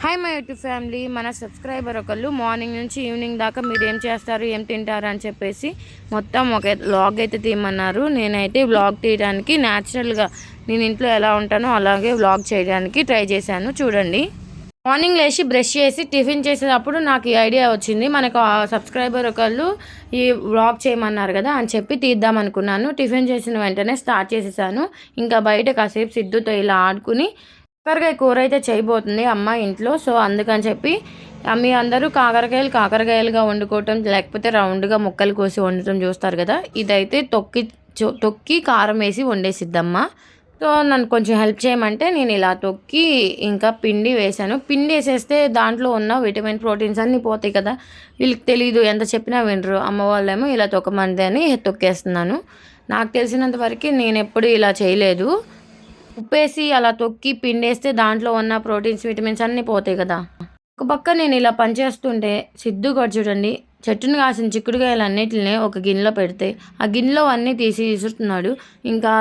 Hi my YouTube family. మన subscriber ఒకళ్ళు morning నుంచి ఈవినింగ్ దాకా మీరు ఏం చేస్తారు, ఏం తింటారు అని చెప్పేసి మొత్తం ఒక వ్లాగ్ అయితే తీయమన్నారు. నేనైతే వ్లాగ్ తీయడానికి న్యాచురల్గా నేను ఇంట్లో ఎలా ఉంటానో అలాగే వ్లాగ్ చేయడానికి ట్రై చేశాను. చూడండి. మార్నింగ్ లేచి బ్రష్ చేసి టిఫిన్ చేసేటప్పుడు నాకు ఈ ఐడియా వచ్చింది. మనకు సబ్స్క్రైబర్ ఒకళ్ళు ఈ వ్లాగ్ చేయమన్నారు కదా అని చెప్పి తీద్దాం అనుకున్నాను. టిఫిన్ చేసిన వెంటనే స్టార్ట్ చేసేసాను. ఇంకా బయట కాసేపు సిద్ధుతో ఇలా ఆడుకుని కాకరకాయ కూర అయితే చేయబోతుంది అమ్మ ఇంట్లో. సో అందుకని చెప్పి మీ అందరూ కాకరకాయలుగా వండుకోవటం, లేకపోతే రౌండ్గా ముక్కలు కోసి వండటం చూస్తారు కదా. ఇదైతే తొక్కి కారం వేసి వండేసిద్దమ్మ. సో నన్ను కొంచెం హెల్ప్ చేయమంటే నేను ఇలా తొక్కి ఇంకా పిండి వేసాను. పిండి వేసేస్తే దాంట్లో ఉన్న విటమిన్ ప్రోటీన్స్ అన్నీ పోతాయి కదా. వీళ్ళకి తెలీదు, ఎంత చెప్పినా వినరు. అమ్మ వాళ్ళేమో ఇలా తొక్కమంది అని తొక్కేస్తున్నాను. నాకు తెలిసినంత వరకు నేను ఎప్పుడు ఇలా చేయలేదు. ఉప్పేసి అలా తొక్కి పిండేస్తే దాంట్లో ఉన్న ప్రోటీన్స్, విటమిన్స్ అన్నీ పోతాయి కదా. ఒక పక్క నేను ఇలా పనిచేస్తుంటే సిద్ధు కూడా చూడండి, చెట్టును కాసిన చిక్కుడుకాయలన్నిటిని ఒక గిన్నెలో పెడితే ఆ గిన్నెలో అన్నీ తీసి విసురుతున్నాడు. ఇంకా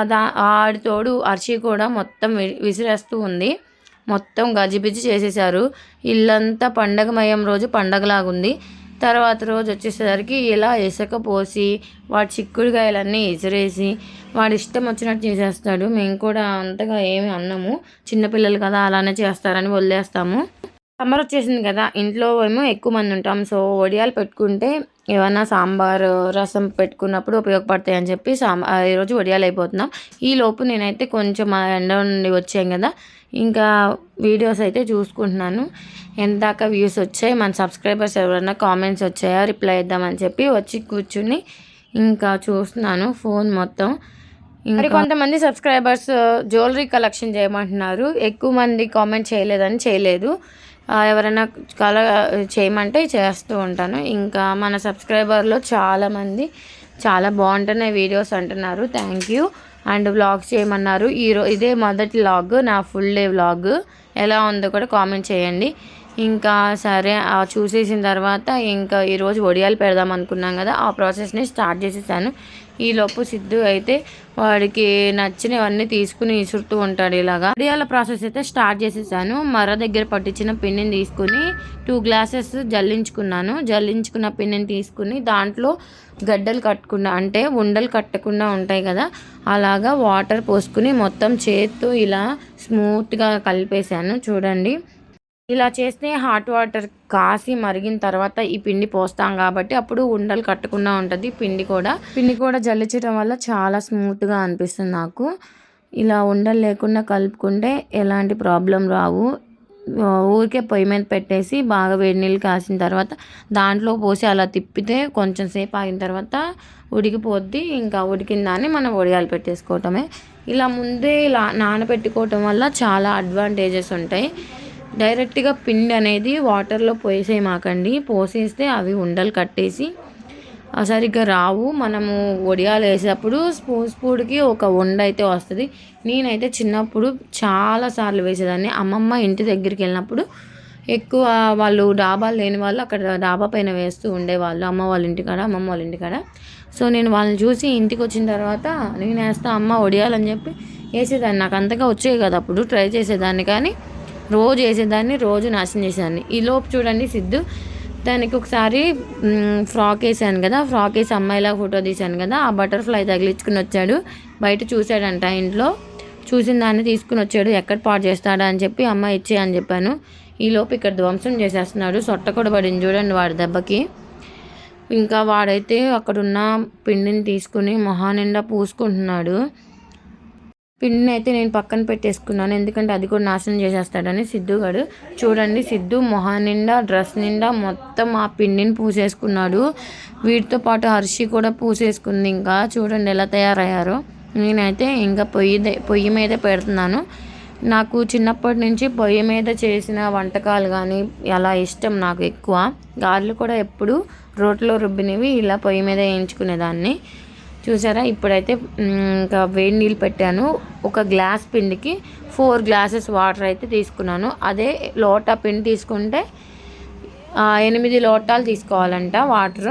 ఆడితోడు అర్షి కూడా మొత్తం విసిరేస్తూ ఉంది. మొత్తం గజిబిజి చేసేసారు. ఇల్లంతా పండగమయం రోజు పండగలాగుంది. తర్వాత రోజు వచ్చేసరికి ఇలా ఇసుక పోసి వాడి చిక్కుడుకాయలన్నీ ఇసిరేసి వాడి ఇష్టం వచ్చినట్టు చేసేస్తాడు. మేము కూడా అంతగా ఏమి అన్నాము, చిన్నపిల్లలు కదా అలానే చేస్తారని వదిలేస్తాము. సమ్మర్ వచ్చేసింది కదా, ఇంట్లో ఏమో ఎక్కువ మంది ఉంటాం. సో వడియాలు పెట్టుకుంటే ఏమన్నా సాంబార్ రసం పెట్టుకున్నప్పుడు ఉపయోగపడతాయి అని చెప్పి ఈరోజు వడియాలు అయిపోతున్నాం. ఈలోపు నేనైతే కొంచెం ఎండ నుండి వచ్చాం కదా, ఇంకా వీడియోస్ అయితే చూసుకుంటున్నాను. ఎందాక వ్యూస్ వచ్చాయి, మన సబ్స్క్రైబర్స్ ఎవరైనా కామెంట్స్ వచ్చాయా రిప్లై ఇద్దామని చెప్పి వచ్చి కూర్చుని ఇంకా చూస్తున్నాను ఫోన్ మొత్తం. మరి కొంతమంది సబ్స్క్రైబర్స్ జ్యువెలరీ కలెక్షన్ చేయమంటున్నారు. ఎక్కువ మంది కామెంట్ చేయలేదని చేయలేదు. ఎవరైనా చేయమంటే చేస్తూ ఉంటాను. ఇంకా మన సబ్స్క్రైబర్లో చాలామంది చాలా బాగుంటున్నాయి వీడియోస్ అంటున్నారు. Thank you. అండ్ వ్లాగ్స్ చేయమన్నారు. ఇదే మొదటి వ్లాగ్, నా ఫుల్ డే వ్లాగ్. ఎలా ఉందో కూడా కామెంట్ చేయండి. ఇంకా సరే చూసేసిన తర్వాత ఇంకా ఈరోజు వడియాలు పెడదాం అనుకున్నాం కదా, ఆ ప్రాసెస్ని స్టార్ట్ చేసేసాను. ఈలోపు సిద్ధు అయితే వాడికి నచ్చినవన్నీ తీసుకుని ఇసురుతూ ఉంటాడు. ఇలాగా వడియాల ప్రాసెస్ అయితే స్టార్ట్ చేసేసాను. మర దగ్గర పట్టించిన పిండిని తీసుకుని 2 గ్లాసెస్ జల్లించుకున్న పిండిని తీసుకుని దాంట్లో గడ్డలు కట్టకుండా, అంటే ఉండలు కట్టకుండా ఉంటాయి కదా, అలాగా వాటర్ పోసుకుని మొత్తం చేత్తో ఇలా స్మూత్గా కలిపేశాను. చూడండి, ఇలా చేస్తే హాట్ వాటర్ కాసి మరిగిన తర్వాత ఈ పిండి పోస్తాం కాబట్టి అప్పుడు ఉండలు కట్టకుండా ఉంటుంది. పిండి కూడా జల్లించడం వల్ల చాలా స్మూత్గా అనిపిస్తుంది నాకు. ఇలా ఉండలు లేకుండా కలుపుకుంటే ఎలాంటి ప్రాబ్లం రావు. ఊరికే పొయ్యి మీద పెట్టేసి బాగా వేడి నీళ్ళు కాసిన తర్వాత దాంట్లో పోసి అలా తిప్పితే కొంచెం సేపు ఆగిన తర్వాత ఉడికిపోద్ది. ఇంకా ఉడికిన దాన్ని మనం వడియాలు పెట్టేసుకోవటమే. ఇలా ముందే ఇలా నానబెట్టుకోవటం వల్ల చాలా అడ్వాంటేజెస్ ఉంటాయి. డైరెక్ట్గా పిండి అనేది వాటర్లో పోసేయమాకండి. పోసేస్తే అవి ఉండలు కట్టేసి సరిగ్గా రావు. మనము వడియాలు వేసేటప్పుడు స్పూన్కి ఒక ఉండ అయితే వస్తుంది. నేనైతే చిన్నప్పుడు చాలాసార్లు వేసేదాన్ని. అమ్మమ్మ ఇంటి దగ్గరికి వెళ్ళినప్పుడు ఎక్కువ వాళ్ళు డాబాలు లేని వాళ్ళు అక్కడ డాబా పైన వేస్తూ ఉండేవాళ్ళు, అమ్మమ్మ వాళ్ళ ఇంటికాడ. సో నేను వాళ్ళని చూసి ఇంటికి వచ్చిన తర్వాత నేను వేస్తా అమ్మ వడియాలని చెప్పి వేసేదాన్ని. నాకు అంతగా వచ్చేవి కదా, అప్పుడు ట్రై చేసేదాన్ని, కానీ రోజు వేసేదాన్ని, రోజు నాశనం చేసేదాన్ని. ఈలోపు చూడండి సిద్ధు, దానికి ఒకసారి ఫ్రాక్ వేసాను కదా, ఫ్రాక్ వేసి అమ్మాయిలా ఫోటో తీశాను కదా, ఆ బటర్ఫ్లై తగిలించుకుని వచ్చాడు. బయట చూశాడంట, ఇంట్లో చూసిన దాన్ని తీసుకుని వచ్చాడు. ఎక్కడ పాడు చేస్తాడా అని చెప్పి అమ్మ ఇచ్చేయని చెప్పాను. ఈలోపు ఇక్కడ ధ్వంసం చేసేస్తున్నాడు. సొట్ట కూడా పడింది చూడండి వాడి దెబ్బకి. ఇంకా వాడైతే అక్కడున్న పిండిని తీసుకుని మొహానిండా పూసుకుంటున్నాడు. పిండిని అయితే నేను పక్కన పెట్టేసుకున్నాను, ఎందుకంటే అది కూడా నాశనం చేసేస్తాడని. సిద్ధుగాడు చూడండి, సిద్ధు మొహం నిండా డ్రెస్ నిండా మొత్తం ఆ పిండిని పూసేసుకున్నాడు. వీటితో పాటు హర్షి కూడా పూసేసుకుంది. ఇంకా చూడండి ఎలా తయారయ్యారో. నేనైతే ఇంకా పొయ్యి మీద పెడుతున్నాను. నాకు చిన్నప్పటి నుంచి పొయ్యి మీద చేసిన వంటకాలు కానీ అలా ఇష్టం నాకు ఎక్కువ. గారెలు కూడా ఎప్పుడు రోట్లో రుబ్బినవి ఇలా పొయ్యి మీద వేయించుకునేదాన్ని. చూసారా, ఇప్పుడైతే ఇంకా వేడి నీళ్ళు పెట్టాను. ఒక గ్లాస్ పిండికి 4 గ్లాసెస్ వాటర్ అయితే తీసుకున్నాను. అదే లోటా పిండి తీసుకుంటే 8 లోటాలు తీసుకోవాలంట వాటర్.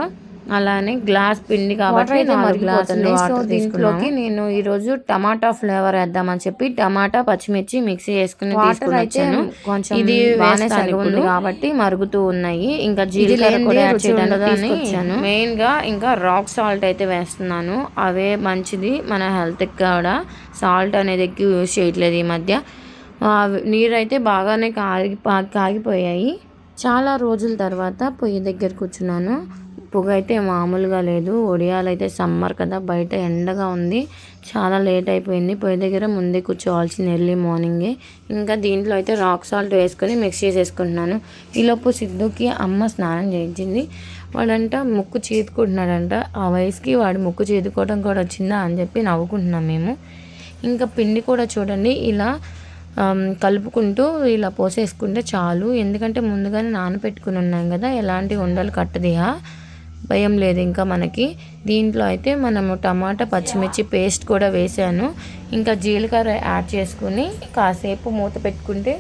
అలానే గ్లాస్ పిండి కాబట్టి 4 గ్లాసులు వాటర్ దీంట్లోకి నేను ఈరోజు టమాటా ఫ్లేవర్ వేద్దామని చెప్పి టమాటా పచ్చిమిర్చి మిక్సీ వేసుకుని తీసుకుని వచ్చాను. కొంచెం ఇది బాగానే సరిపోతుంది కాబట్టి మరుగుతూ ఉన్నాయి. ఇంకా జీలకర్ర కూడా యాడ్ చేయడానికి వచ్చాను. మెయిన్గా ఇంకా రాక్ సాల్ట్ అయితే వేస్తున్నాను. అవే మంచిది మన హెల్త్కి కూడా. సాల్ట్ అనేది ఎక్కువ యూజ్ చేయట్లేదు ఈ మధ్య. నీరు అయితే బాగానే కాగిపోయాయి. చాలా రోజుల తర్వాత పొయ్యి దగ్గర కూర్చున్నాను. పొగ అయితే మామూలుగా లేదు. ఒడియాలు అయితే సమ్మర్ కదా, బయట ఎండగా ఉంది. చాలా లేట్ అయిపోయింది. పొయ్యి దగ్గర ముందే కూర్చోవాల్సింది ఎర్లీ మార్నింగే. ఇంకా దీంట్లో అయితే రాక్ సాల్ట్ వేసుకొని మిక్స్ చేసేసుకుంటున్నాను. ఈలోపు సిద్ధుకి అమ్మ స్నానం చేయించింది. వాడంట ముక్కు చీదుకుంటున్నాడంట. ఆ వయసుకి వాడు ముక్కు చీదుకోవడం కూడా వచ్చిందా అని చెప్పి నవ్వుకుంటున్నాం మేము. ఇంకా పిండి కూడా చూడండి ఇలా కలుపుకుంటూ ఇలా పోసేసుకుంటే చాలు. ఎందుకంటే ముందుగానే నానబెట్టుకుని ఉన్నాం కదా, ఎలాంటి ఉండలు కట్టదిగా భయం లేదు ఇంకా మనకి. దీంట్లో అయితే మనము టమాటా పచ్చిమిర్చి పేస్ట్ కూడా వేసాను. ఇంకా జీలకర్ర యాడ్ చేసుకుని కాసేపు మూత పెట్టుకుంటే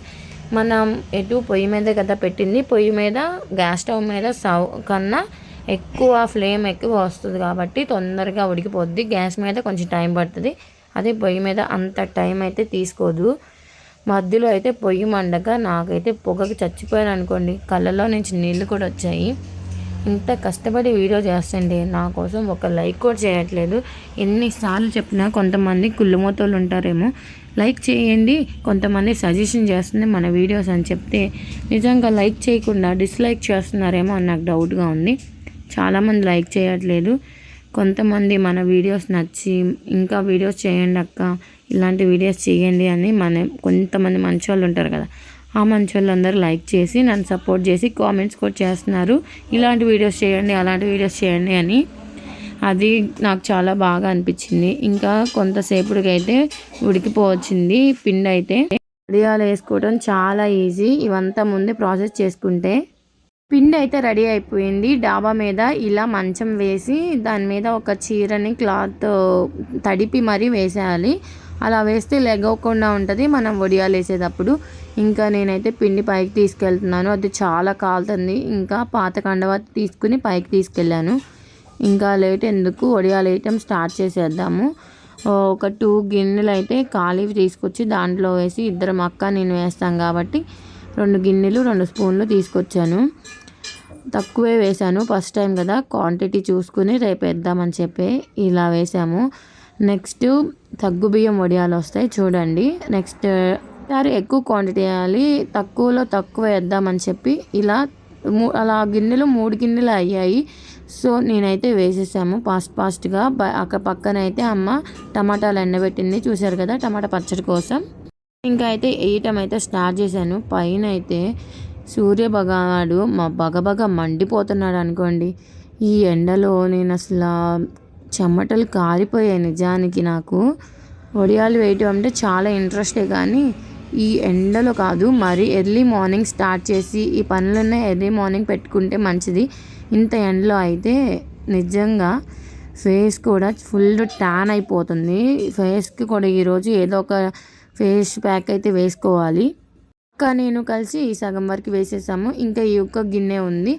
మనం ఎటు పొయ్యి మీద కదా పెట్టింది, పొయ్యి మీద గ్యాస్ స్టవ్ మీద కన్నా ఎక్కువ ఫ్లేమ్ ఎక్కువ వస్తుంది కాబట్టి తొందరగా ఉడికిపోద్ది. గ్యాస్ మీద కొంచెం టైం పడుతుంది, అదే పొయ్యి మీద అంత టైం అయితే తీసుకోదు. మధ్యలో అయితే పొయ్యి మండగా నాకైతే పొగకి చచ్చిపోయాను అనుకోండి. కళ్ళలో నుంచి నీళ్ళు కూడా వచ్చాయి. ఇంత కష్టపడి వీడియో చేస్తుండే నా కోసం ఒక లైక్ కూడా చేయట్లేదు. ఎన్నిసార్లు చెప్పినా కొంతమంది కుళ్ళుమోతోళ్ళు ఉంటారేమో, లైక్ చేయండి, కొంతమంది సజెషన్ చేస్తుంది మన వీడియోస్ అని చెప్తే నిజంగా లైక్ చేయకుండా డిస్లైక్ చేస్తున్నారేమో అని నాకు డౌట్గా ఉంది. చాలామంది లైక్ చేయట్లేదు. కొంతమంది మన వీడియోస్ నచ్చి ఇంకా వీడియోస్ చేయండి అక్క, ఇలాంటి వీడియోస్ చేయండి అని కొంతమంది మంచి వాళ్ళు ఉంటారు కదా, ఆ మంచి వాళ్ళందరూ లైక్ చేసి నన్ను సపోర్ట్ చేసి కామెంట్స్ కూడా చేస్తున్నారు, ఇలాంటి వీడియోస్ చేయండి అలాంటి వీడియోస్ చేయండి అని. అది నాకు చాలా బాగా అనిపించింది. ఇంకా కొంతసేపటికైతే ఉడికిపోవచ్చింది పిండి అయితే. వడియాలు వేసుకోవడం చాలా ఈజీ, ఇవంతా ముందే ప్రాసెస్ చేసుకుంటే. పిండి అయితే రెడీ అయిపోయింది. డాబా మీద ఇలా మంచం వేసి దాని మీద ఒక చీరని క్లాత్ తడిపి మరీ వేసేయాలి. అలా వేస్తే లెగవకుండా ఉంటుంది మనం వడియాలు వేసేటప్పుడు. ఇంకా నేనైతే పిండి పైకి తీసుకెళ్తున్నాను, అది చాలా కాలుతుంది. ఇంకా పాత కండవ తీసుకుని పైకి తీసుకెళ్ళాను. ఇంకా లేట్ ఎందుకు, వడియాలు వేయటం స్టార్ట్ చేసేద్దాము. ఒక 2 గిన్నెలు అయితే ఖాళీవి తీసుకొచ్చి దాంట్లో వేసి, ఇద్దరం అక్క నేను వేస్తాం కాబట్టి 2 గిన్నెలు 2 స్పూన్లు తీసుకొచ్చాను. తక్కువే వేసాను, ఫస్ట్ టైం కదా, క్వాంటిటీ చూసుకుని రేపు వేద్దామని చెప్పి ఇలా వేసాము. నెక్స్ట్ సగ్గుబియ్యం వడియాలు వస్తాయి చూడండి. నెక్స్ట్ సారి ఎక్కువ క్వాంటిటీ వేయాలి, తక్కువలో తక్కువ వేద్దామని చెప్పి ఇలా అలా గిన్నెలు 3 గిన్నెలు అయ్యాయి. సో నేనైతే వేసేసాము ఫాస్ట్గా. అక్కడ పక్కన అయితే అమ్మ టమాటాలు ఎండబెట్టింది చూసారు కదా, టమాటా పచ్చడి కోసం. ఇంకా అయితే వేయటం అయితే స్టార్ట్ చేశాను. పైన అయితే సూర్య భగవానుడు బగబగ మండిపోతున్నాడు అనుకోండి. ఈ ఎండలో నేను అసలు చెమటలు కారిపోయాయి నిజానికి. నాకు వడియాలు వేయటం అంటే చాలా ఇంట్రెస్టే, కానీ ఈ ఎండలో కాదు, మరి ఎర్లీ మార్నింగ్ స్టార్ట్ చేసి ఈ పనులన్నీ ఎర్లీ మార్నింగ్ పెట్టుకుంటే మంచిది. ఇంత ఎండలో అయితే నిజంగా ఫేస్ కూడా ఫుల్ ట్యాన్ అయిపోతుంది. ఫేస్కి కూడా ఈరోజు ఏదో ఒక ఫేస్ ప్యాక్ అయితే వేసుకోవాలి. ఇంకా నేను కలిసి సగం వరకు వేసేసాము. ఇంకా ఈ ఒక్క గిన్నె ఉంది,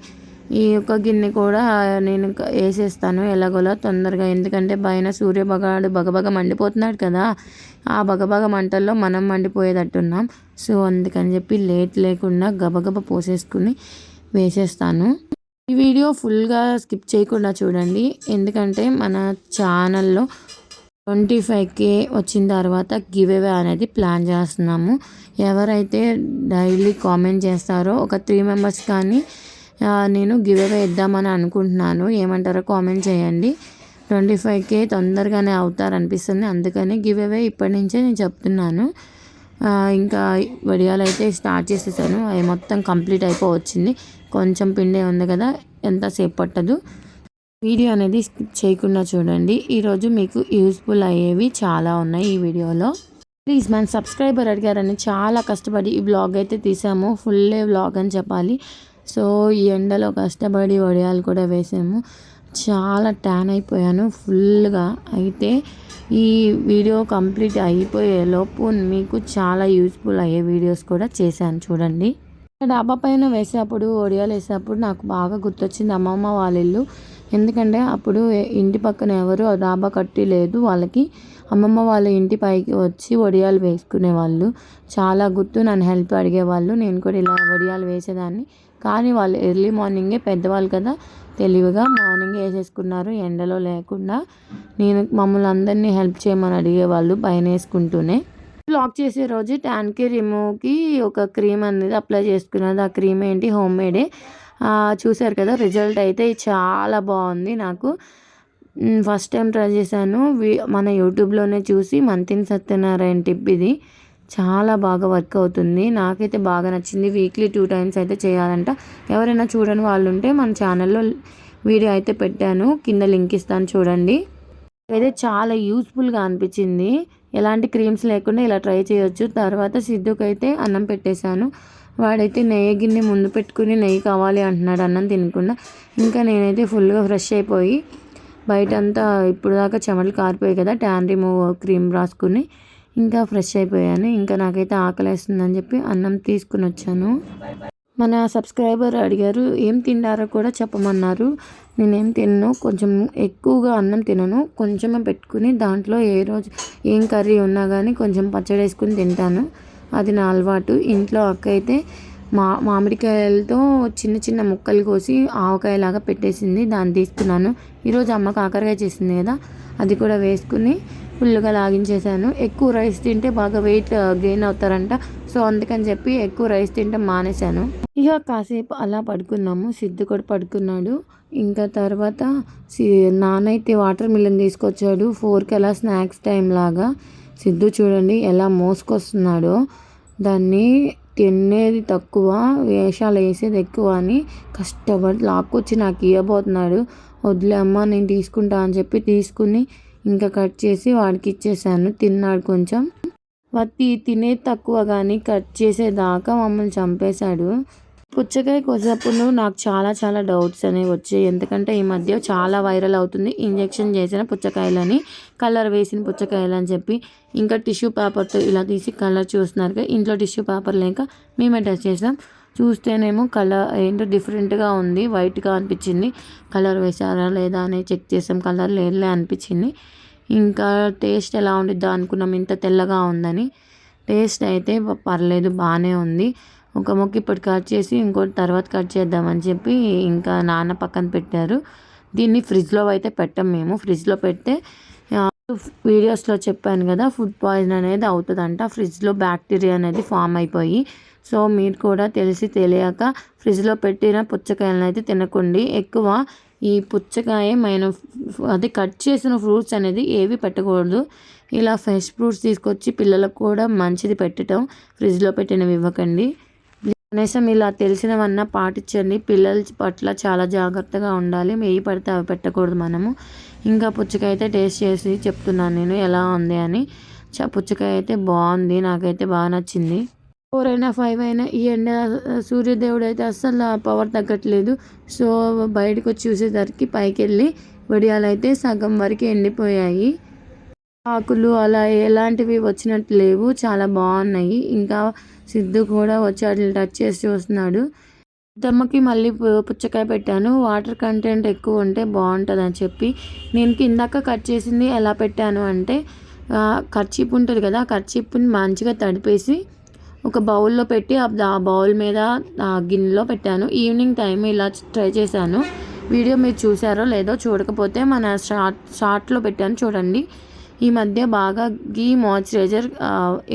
ఈ ఒక్క గిన్నె కూడా నేను వేసేస్తాను ఎలాగోలా తొందరగా. ఎందుకంటే పైన సూర్య భగవానుడు బగబగ మండిపోతున్నాడు కదా, ఆ బగబగ మంటల్లో మనం మండిపోయేటట్టున్నాం. సో అందుకని చెప్పి లేట్ లేకుండా గబగబ పోసేసుకుని వేసేస్తాను. ఈ వీడియో ఫుల్గా స్కిప్ చేయకుండా చూడండి, ఎందుకంటే మన ఛానల్లో 25K వచ్చిన తర్వాత గివ్ అవే అనేది ప్లాన్ చేస్తున్నాము. ఎవరైతే డైలీ కామెంట్ చేస్తారో ఒక 3 మెంబర్స్ కానీ నేను గివ్ అవే ఇద్దామని అనుకుంటున్నాను. ఏమంటారో కామెంట్ చేయండి. 25K తొందరగానే అవుతారనిపిస్తుంది, అందుకని గివ్ అవే ఇప్పటి నుంచే నేను చెప్తున్నాను. ఇంకా వడియాలు అయితే స్టార్ట్ చేసేసాను, అవి మొత్తం కంప్లీట్ అయిపోవచ్చింది. కొంచెం పిండే ఉంది కదా, ఎంతసేపు పట్టదు. వీడియో అనేది స్కిప్ చేయకుండా చూడండి, ఈరోజు మీకు యూస్ఫుల్ అయ్యేవి చాలా ఉన్నాయి ఈ వీడియోలో. ప్లీజ్ మన సబ్స్క్రైబర్ అడిగారని చాలా కష్టపడి ఈ వ్లాగ్ అయితే తీసాము, ఫుల్ వ్లాగ్ అని చెప్పాలి. సో ఈ ఎండలో కష్టపడి వడియాలు కూడా వేసాము. చాలా ట్యాన్ అయిపోయాను ఫుల్గా. అయితే ఈ వీడియో కంప్లీట్ అయిపోయే లోపు మీకు చాలా యూస్ఫుల్ అయ్యే వీడియోస్ కూడా చేశాను చూడండి. డాబా పైన వేసేటప్పుడు వడియాలు వేసేటప్పుడు నాకు బాగా గుర్తొచ్చింది అమ్మమ్మ వాళ్ళ ఇల్లు. ఎందుకంటే అప్పుడు ఇంటి పక్కన ఎవరు డాబా కట్టి లేదు వాళ్ళకి. అమ్మమ్మ వాళ్ళ ఇంటి పైకి వచ్చి వడియాలు వేసుకునేవాళ్ళు. చాలా గుర్తు నన్ను హెల్ప్ అడిగేవాళ్ళు. నేను కూడా ఇలా వడియాలు వేసేదాన్ని. కానీ వాళ్ళు ఎర్లీ మార్నింగే పెద్దవాళ్ళు కదా, తెలివిగా మార్నింగే వేసేసుకున్నారు ఎండలో లేకుండా. మమ్మల్ని అందరినీ హెల్ప్ చేయమని అడిగేవాళ్ళు పైన వేసుకుంటూనే. బ్లాక్ చేసే రోజు ట్యాన్కి రిమూవ్కి ఒక క్రీమ్ అనేది అప్లై చేసుకున్నది. ఆ క్రీమ్ ఏంటి, హోమ్ మేడే. చూసారు కదా, రిజల్ట్ అయితే చాలా బాగుంది. నాకు ఫస్ట్ టైం ట్రై చేశాను. మన యూట్యూబ్లోనే చూసి మంతిన్ సత్యనారాయణ టిప్ ఇది. చాలా బాగా వర్క్ అవుతుంది. నాకైతే బాగా నచ్చింది. వీక్లీ 2 టైమ్స్ అయితే చేయాలంట. ఎవరైనా చూడని వాళ్ళు ఉంటే మన ఛానల్లో వీడియో అయితే పెట్టాను, కింద లింక్ ఇస్తాను చూడండి. అయితే చాలా యూస్ఫుల్గా అనిపించింది. ఎలాంటి క్రీమ్స్ లేకుండా ఇలా ట్రై చేయొచ్చు. తర్వాత సిద్ధుకైతే అన్నం పెట్టేశాను. వాడైతే నెయ్యి గిన్నె ముందు పెట్టుకుని నెయ్యి కావాలి అంటున్నాడు అన్నం తినకుండా. ఇంకా నేనైతే ఫుల్గా ఫ్రెష్ అయిపోయి బయటంతా ఇప్పుడు దాకా చెమటలు కారిపోయాయి కదా, ట్యాన్ రిమూవ్ క్రీమ్ రాసుకుని ఇంకా ఫ్రెష్ అయిపోయాను. ఇంకా నాకైతే ఆకలేస్తుందని చెప్పి అన్నం తీసుకుని వచ్చాను. మన సబ్స్క్రైబర్ అడిగారు ఏం తింటారో కూడా చెప్పమన్నారు. నేనేం తినను, కొంచెం ఎక్కువగా అన్నం తినను, కొంచెమే పెట్టుకుని దాంట్లో ఏ రోజు ఏం కర్రీ ఉన్నా కానీ కొంచెం పచ్చడి వేసుకుని తింటాను. అది నా అలవాటు. ఇంట్లో అక్క అయితే మామిడికాయలతో చిన్న చిన్న ముక్కలు కోసి ఆవకాయలాగా పెట్టేసింది, దాన్ని తీసుకున్నాను. ఈరోజు అమ్మ కాకరకాయ చేసింది కదా, అది కూడా వేసుకుని ఫుల్గా లాగించేసాను. ఎక్కువ రైస్ తింటే బాగా వెయిట్ గెయిన్ అవుతారంట. సో అందుకని చెప్పి ఎక్కువ రైస్ తింటే మానేశాను. ఇక కాసేపు అలా పడుకున్నాము. సిద్ధు కూడా పడుకున్నాడు. ఇంకా తర్వాత నాన్నైతే వాటర్ మిలన్ తీసుకొచ్చాడు 4కి అలా స్నాక్స్ టైం లాగా. సిద్ధు చూడండి ఎలా మోసుకొస్తున్నాడో. దాన్ని తినేది తక్కువ, వేషాలు వేసేది ఎక్కువ అని కష్టపడి లాక్కొచ్చి నాకు ఇవ్వబోతున్నాడు. వదిలే అమ్మ నేను తీసుకుంటా అని చెప్పి తీసుకుని ఇంకా కట్ చేసి వాడికి ఇచ్చేసాను. తిన్నాడు కొంచెం. తినేది తక్కువ కానీ కట్ చేసేదాకా మమ్మల్ని చంపేశాడు. పుచ్చకాయ కోసేటప్పుడు నాకు చాలా డౌట్స్ అనేవి వచ్చాయి. ఎందుకంటే ఈ మధ్య చాలా వైరల్ అవుతుంది ఇంజెక్షన్ చేసిన పుచ్చకాయలని, కలర్ వేసిన పుచ్చకాయలు అని చెప్పి. ఇంకా టిష్యూ పేపర్తో ఇలా తీసి కలర్ చూస్తున్నారు. ఇంట్లో టిష్యూ పేపర్ లేక మేమే టెస్ట్ చేసాం. చూస్తేనేమో కలర్ ఏంటో డిఫరెంట్గా ఉంది, వైట్గా అనిపించింది. కలర్ వేసారా లేదా అని చెక్ చేసాం, కలర్ లేదులే అనిపించింది. ఇంకా టేస్ట్ ఎలా ఉండిద్దా అనుకున్నాం, ఇంత తెల్లగా ఉందని. టేస్ట్ అయితే పర్లేదు, బాగానే ఉంది. ఒక మొక్క ఇప్పుడు కట్ చేసి ఇంకోటి తర్వాత కట్ చేద్దామని చెప్పి ఇంకా నాన్న పక్కన పెట్టారు. దీన్ని ఫ్రిడ్జ్లో అయితే పెట్టాం మేము. ఫ్రిడ్జ్లో పెడితే వీడియోస్లో చెప్పాను కదా, ఫుడ్ పాయిజన్ అనేది అవుతుందంట. ఫ్రిడ్జ్లో బ్యాక్టీరియా అనేది ఫామ్ అయిపోయి. సో మీరు కూడా తెలిసి తెలియక ఫ్రిడ్జ్లో పెట్టిన పుచ్చకాయలను అయితే తినకండి. ఎక్కువ ఈ పుచ్చకాయ అది కట్ చేసిన ఫ్రూట్స్ అనేది ఏవి పెట్టకూడదు. ఇలా ఫ్రెష్ ఫ్రూట్స్ తీసుకొచ్చి పిల్లలకు కూడా మంచిది పెట్టడం, ఫ్రిడ్జ్లో పెట్టినవి ఇవ్వకండి. కనీసం ఇలా తెలిసినవన్నా పాటించండి. పిల్లల పట్ల చాలా జాగ్రత్తగా ఉండాలి. ఏవి పడితే అవి పెట్టకూడదు మనము. ఇంకా పుచ్చకాయ అయితే టేస్ట్ చేసి చెప్తున్నాను నేను ఎలా ఉంది అని. పుచ్చకాయ అయితే బాగుంది, నాకైతే బాగా నచ్చింది. 4 అయినా 5 అయినా ఈ ఎండ సూర్యదేవుడు అయితే అస్సలు పవర్ తగ్గట్లేదు. సో బయటకు వచ్చి చూసేసరికి పైకి వెళ్ళి వడియాలు అయితే సగం వరకు ఎండిపోయాయి. ఆకులు అలా ఎలాంటివి వచ్చినట్టు లేవు, చాలా బాగున్నాయి. ఇంకా సిద్ధు కూడా వచ్చి అట్లా టచ్ చేసి చూస్తున్నాడు. దమ్మకి మళ్ళీ పుచ్చకాయ పెట్టాను. వాటర్ కంటెంట్ ఎక్కువ ఉంటే బాగుంటుంది అని చెప్పి నేను కిందాక కట్ చేసింది ఎలా పెట్టాను అంటే, కర్చీప్ ఉంటుంది కదా, కర్చీప్ని మంచిగా తడిపేసి ఒక బౌల్లో పెట్టి ఆ బౌల్ మీద గిన్నెలో పెట్టాను. ఈవినింగ్ టైం ఇలా ట్రై చేశాను. వీడియో మీరు చూసారో లేదో, చూడకపోతే మన షార్ట్లో పెట్టాను చూడండి. ఈ మధ్య బాగా గీ మాయిశ్చరైజర్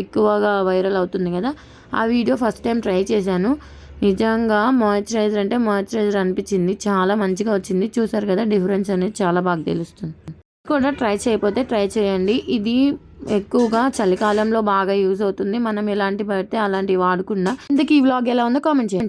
ఎక్కువగా వైరల్ అవుతుంది కదా, ఆ వీడియో ఫస్ట్ టైం ట్రై చేశాను. నిజంగా మాయిశ్చరైజర్ అంటే మాయిశ్చరైజర్ అనిపించింది. చాలా మంచిగా వచ్చింది. చూసారు కదా, డిఫరెన్స్ అనేది చాలా బాగా తెలుస్తుంది. కూడా ట్రై చేయకపోతే ట్రై చేయండి. ఇది ఎక్కువగా చలికాలంలో బాగా యూజ్ అవుతుంది. మనం ఎలాంటి పడితే అలాంటివి వాడకుండా. ఇందుకు ఈ వ్లాగ్ ఎలా ఉందో కామెంట్ చేయండి.